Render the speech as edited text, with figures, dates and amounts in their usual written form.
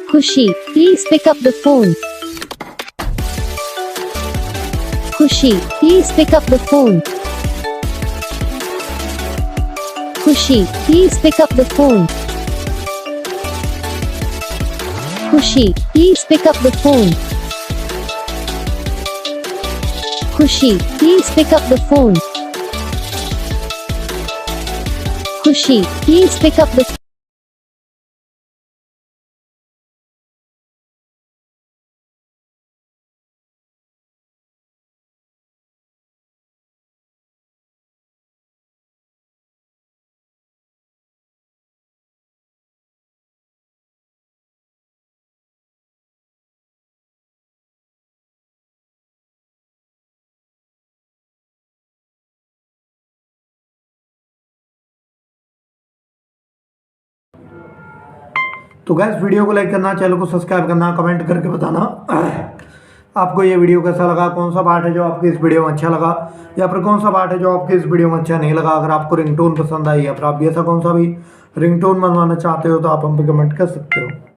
Kushi, please pick up the phone. Kushi, please pick up the phone. Kushi, please pick up the phone. Kushi, please pick up the phone. Kushi, please pick up the phone. Kushi, please pick up the phone. तो gas video को like करना, channel को subscribe करना, comment करके बताना आपको ये video कैसा लगा, कौन सा पार्ट है जो आपको इस वीडियो में अच्छा लगा, या फिर कौन सा पार्ट है जो आपको इस वीडियो में अच्छा नहीं लगा। अगर आपको रिंगटोन पसंद आई या फिर आप भी ऐसा कौन सा भी रिंगटोन बनवाना चाहते हो तो आप हम पे कमेंट कर सकते हो।